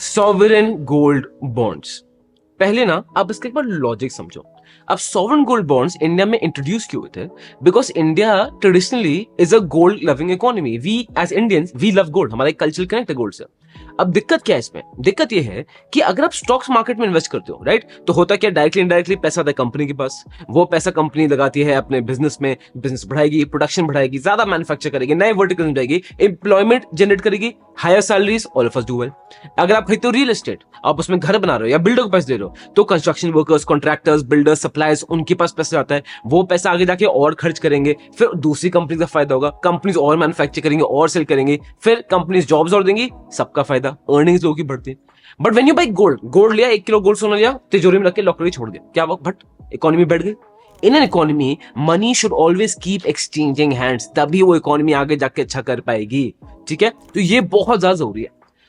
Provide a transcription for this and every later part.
Sovereign gold bonds. पहले ना आप इसका एक बार लॉजिक समझो। अब सॉवरेन गोल्ड बॉन्ड्स इंडिया में इंट्रोड्यूस क्यों हुए थे? Because India traditionally is a gold loving economy. We as Indians we love gold, हमारा एक कल्चरल कनेक्ट है गोल्ड से। अब दिक्कत क्या है इसमें? दिक्कत ये है कि अगर आप स्टॉक्स मार्केट में इन्वेस्ट करते हो, राइट, तो होता क्या, डायरेक्टली इनडायरेक्टली पैसा आता है कंपनी के पास। वो पैसा कंपनी लगाती है अपने बिजनेस में, बिजनेस बढ़ाएगी, प्रोडक्शन बढ़ाएगी, ज्यादा मैन्युफैक्चर करेगी, नए वर्टिकल में जाएगी, एम्प्लॉयमेंट जनरेट करेगी, higher salaries, all of us do well. अगर आप खरीदते हो रियल एस्टेट, आप उसमें घर बना रहे हो या बिल्डर को पैसे दे रहे हो, तो construction workers, contractors, builders, suppliers, उनके पास पैसा जाता है। वो पैसा आगे जाके और खर्च करेंगे, फिर दूसरी कंपनी का फायदा होगा, कंपनीज और मैन्युफैक्चर करेंगे और सेल करेंगे, फिर कंपनीज जॉब्स और देंगी, सबका फायदा, अर्निंग्स लोगों की बढ़ती है। But when you buy gold लिया, 1 किलो गोल्ड सोना लिया, तिजोरी में रख के लॉकर छोड़ दिया, क्या हुआ? बट इकोनॉमी बढ़ गई। In an economy money should always keep exchanging hands, तभी वो इकोनॉमी आगे जाके अच्छा कर पाएगी। ठीक है, तो ये बहुत ज्यादा जरूरी है।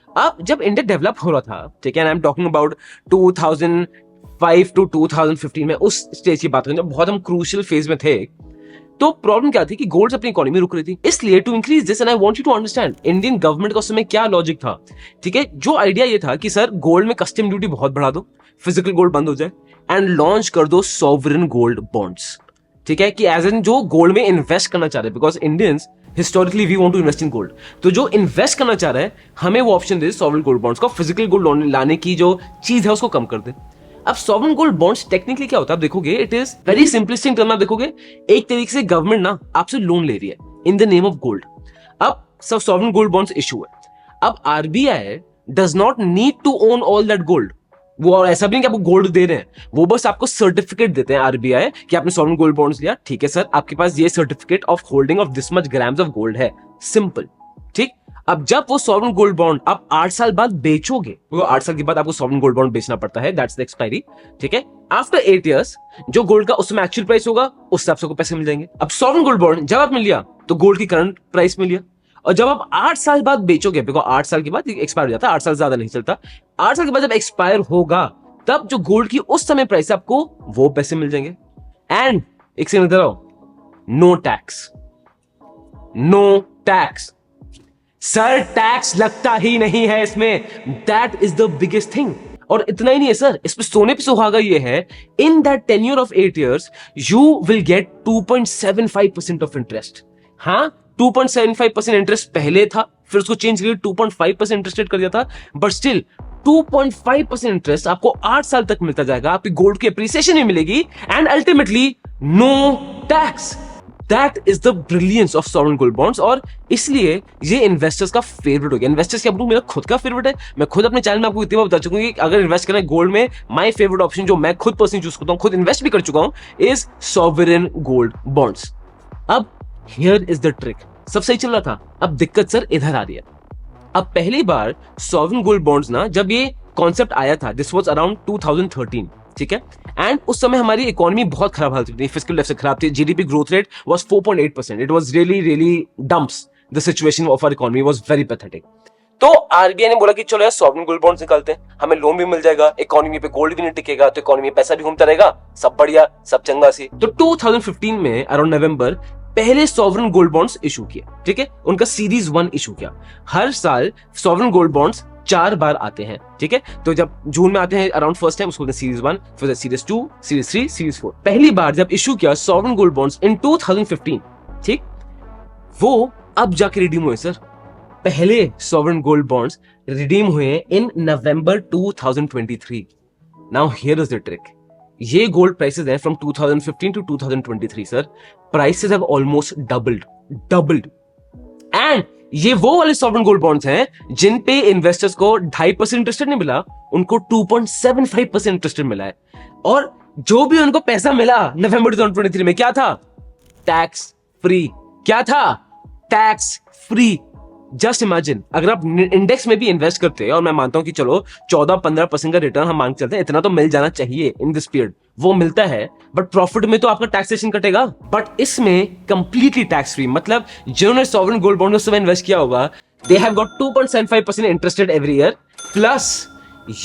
अब जब इंडिया डेवलप हो रहा था, ठीक है, I am talking about 2005 to 2015 में, उस स्टेज की बात करें जब बहुत हम क्रूशियल फेज में थे, तो प्रॉब्लम क्या थी कि गोल्ड अपनी इकोनॉमी रुक रही थी। इसलिए to increase this, and I want you to understand Indian government का उस समय क्या लॉजिक था। ठीक है, जो आइडिया ये था कि सर गोल्ड में कस्टम ड्यूटी बहुत बढ़ा दो, फिजिकल गोल्ड बंद हो जाए, एंड लॉन्च कर दो सॉवरेन गोल्ड बॉन्ड्स। ठीक है, कि एज एन जो गोल्ड में इन्वेस्ट करना चाह रहे हैं, because Indians historically we want to invest in gold, तो जो इन्वेस्ट करना चाह रहा है हमें वो ऑप्शन दे सॉवरेन गोल्ड बॉन्ड्स का, फिजिकल गोल्ड लाने की जो चीज है उसको कम कर दे। अब सॉवरेन गोल्ड बॉन्ड्स टेक्निकली क्या होता है, आप देखोगे it is very simplistic term. आप देखोगे एक तरीके से गवर्नमेंट ना आपसे लोन ले रही है in the name of gold. अब सब सॉवरेन गोल्ड बॉन्ड्स इशू है। अब RBI does not need to own all that gold. वो ऐसा भी नहीं कि आपको गोल्ड दे रहे हैं, वो बस आपको सर्टिफिकेट देते हैं आरबीआई कि आपने सॉवरेन गोल्ड बॉन्ड्स लिया, ठीक है सर, आपके पास ये certificate of holding of this much grams of gold है, सिंपल। ठीक, अब जब वो सॉवरेन गोल्ड बॉन्ड आप 8 साल बाद बेचोगे, वो 8 साल के बाद आपको सॉवरेन गोल्ड बॉन्ड बेचना पड़ता है, दैट्स द एक्सपायरी। ठीक है, आफ्टर 8 इयर्स जो गोल्ड का उस समय एक्चुअल प्राइस होगा, उस हिसाब से आपको पैसे मिल जाएंगे। अब सॉवरेन गोल्ड बॉन्ड जब आपने लिया तो गोल्ड की करंट प्राइस में लिया, और जब आप 8 साल बाद बेचोगे, बिकॉज 8 साल के बाद एक्सपायर हो जाता है, 8 साल ज्यादा नहीं चलता, 8 साल के बाद जब एक्सपायर होगा तब जो गोल्ड की उस समय प्राइस है आपको वो पैसे मिल जाएंगे। एंड एक सेकंड इधर आओ, no tax, no tax sir, tax लगता ही नहीं है इसमें, that is the biggest thing. और इतना ही नहीं है सर, इसमें सोने पे सुहागा ये है, in that tenure of 8 years you will get 2.75% of interest. हाँ, 2.75% इंटरेस्ट पहले था, फिर उसको चेंज करके 2.5% इंटरेस्ट रेट कर दिया था, बट स्टिल 2.5% इंटरेस्ट आपको 8 साल तक मिलता जाएगा, आपकी गोल्ड की अप्रिसिएशन भी मिलेगी, and ultimately no tax. That is the brilliance of sovereign gold bonds, और इसलिए ये इन्वेस्टर्स का फेवरेट हो गया। इन्वेस्टर्स क्या बोलूं, मेरा खुद का फेवरेट है। मैं खुद अपने चैनल में आपको इतनी बार बता चुका हूं कि अगर इन्वेस्ट करना है गोल्ड में, माय फेवरेट ऑप्शन जो मैं खुद पर्सनली चूज करता हूं, खुद इन्वेस्ट भी कर चुका हूं, इज सॉवरेन गोल्ड बॉन्ड्स। अब हियर इज द ट्रिक, सब सही चल रहा था, अब दिक्कत सर इधर आ रही है। अब पहली बार सॉवरेन गोल्ड बॉन्ड्स ना जब ये कॉन्सेप्ट आया था, दिस वाज अराउंड 2013, ठीक है, एंड उस समय हमारी इकोनॉमी बहुत खराब हालत थी, फिस्कल डेफिसिट खराब थी, GDP growth rate was 4.8%, it was really dumps, the situation of our economy was very pathetic. तो आरबीआई ने बोला कि चलो यार सॉवरेन गोल्ड बॉन्ड्स निकालते हैं, हमें लोन भी मिल जाएगा, इकोनॉमी पे गोल्ड भी नहीं टिकेगा, तो इकोनॉमी में पैसा भी घूमता रहेगा, सब बढ़िया, सब चंगा सी। तो 2015 में अराउंड नवंबर पहले सॉवरेन गोल्ड बॉन्ड्स इशू किए, ठीक है, उनका सीरीज 1 इशू किया। हर साल सॉवरेन गोल्ड बॉन्ड्स 4 बार आते हैं, ठीक है, तो जब जून में आते हैं अराउंड फर्स्ट टाइम, उसको सीरीज 1, फिर सीरीज 2, सीरीज 3, सीरीज 4। पहली बार जब इशू किया सॉवरेन गोल्ड बॉन्ड्स इन 2015, ठीक, वो अब जाके रिडीम हुए सर। पहले सॉवरेन गोल्ड बॉन्ड्स रिडीम हुए in November 2023। Now here is the trick, ये गोल्ड प्राइसेस हैं from 2015 to 2023 sir, prices have almost doubled. And ये वो वाले सॉवरेन गोल्ड बॉन्ड्स हैं जिन पे इन्वेस्टर्स को 2.5% इंटरेस्ट नहीं मिला, उनको 2.75% इंटरेस्ट मिला है। और जो भी उनको पैसा मिला नवंबर 2023 में, क्या था? Tax free. क्या था? Tax free. जस्ट इमेजिन, अगर आप इंडेक्स में भी इन्वेस्ट करते हैं, और मैं मानता हूं कि चलो 14-15% का रिटर्न हम मांग चलते हैं, इतना तो मिल जाना चाहिए इन दिस पीरियड, वो मिलता है, बट प्रॉफिट में तो आपका टैक्सेशन कटेगा। बट इसमें कंप्लीटली टैक्स फ्री, मतलब जिन्होंने सॉवरेन गोल्ड बॉन्ड में उस समय इन्वेस्ट किया होगा, they have got 2.75% interested every year, plus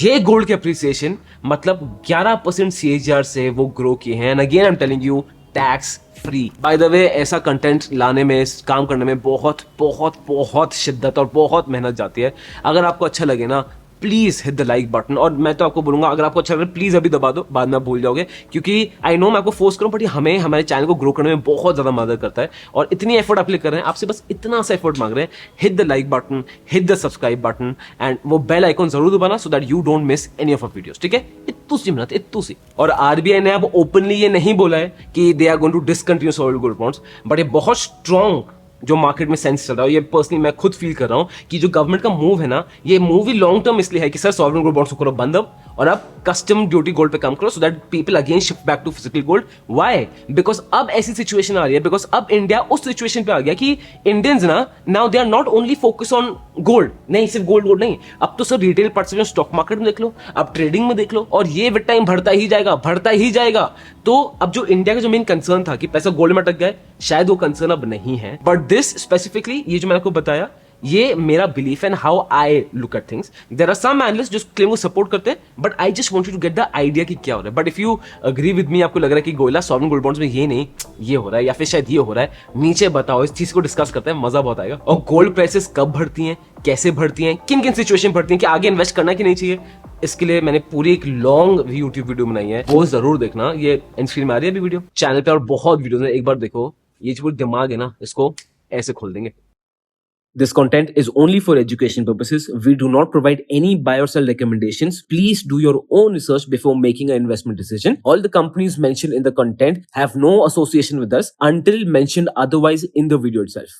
ये गोल्ड की अप्रिसिएशन, मतलब 11% CAGR से वो ग्रो किए हैं। And again I am telling you, tax free. By the way, ऐसा कंटेंट लाने में, काम करने में बहुत बहुत बहुत शिद्दत और बहुत मेहनत जाती है। अगर आपको अच्छा लगे ना, please hit the like button. और मैं तो आपको बोलूंगा, अगर आपको अच्छा लग रहा है प्लीज अभी दबा दो, बाद में आप भूल जाओगे, क्योंकि आई नो मैं आपको फोर्स करूं, बट ये हमें हमारे चैनल को ग्रो करने में बहुत ज्यादा मदद करता है। और इतनी एफर्ट आप कर रहे हैं, आपसे बस इतना सा एफर्ट मांग रहे हैं, hit the like button, hit the subscribe button, and वो बेल आइकन जरूर दबाना, so that you don't miss any of our videos, ठीक है? इतू सी मेहनत, इतू सी। और आरबीआई ने अब ओपनली ये नहीं बोला है कि they are going to discontinue sovereign gold bonds, but ये बहुत स्ट्रॉन्ग जो मार्केट में सेंस चल रहा है, ये पर्सनली मैं खुद फील कर रहा हूं कि जो गवर्नमेंट का मूव है ना, ये मूव ही लॉन्ग टर्म इसलिए है कि सर सॉवरेन गोल्ड बॉन्ड्स को करो बंद अब, और अब कस्टम ड्यूटी गोल्ड पे काम करो, so that people again shift back to physical gold. Why? Because अब ऐसी सिचुएशन आ रही है, बिकॉज अब इंडिया उस सिचुएशन पे आ गया कि इंडियंस ना now they are not only focus on gold, नहीं सिर्फ गोल्ड नहीं, अब तो sir retail participation stock market में देख लो, अब ट्रेडिंग में देख लो, और ये विद टाइम बढ़ता ही जाएगा, बढ़ता ही जाएगा। तो अब जो इंडिया का जो मेन कंसर्न था कि पैसा गोल्ड में अटक गया है, शायद वो कंसर्न अब नहीं है। बट दिस स्पेसिफिकली, ये जो मैंने आपको बताया, ये मेरा belief and how I look at things. There are some analyst जो क्लेम को सपोर्ट करते हैं, but I just want you to get the idea कि क्या हो रहा है। But if you agree with me, आपको लग रहा है कि गोयला सॉवरेन गोल्ड बॉन्ड्स में ये नहीं, ये हो रहा है, या फिर शायद ये हो रहा है, नीचे बताओ, इस चीज को डिस्कस करते हैं, मजा बहुत आएगा। और गोल्ड प्राइसेस कब बढ़ती हैं, कैसे बढ़ती हैं, किन किन सिचुएशन बढ़ती हैं, कि आगे इन्वेस्ट करना कि नहीं चाहिए, इसके लिए मैंने पूरी एक लॉन्ग यूट्यूब वीडियो बनाई है, वो जरूर देखना। ये स्क्रीन में आ रही है अभी वीडियो चैनल पे, और बहुत वीडियो है, एक बार देखो। ये जो दिमाग है ना, इसको ऐसे खोल देंगे। This content is only for education purposes. We do not provide any buy or sell recommendations. Please do your own research before making an investment decision. All the companies mentioned in the content have no association with us until mentioned otherwise in the video itself.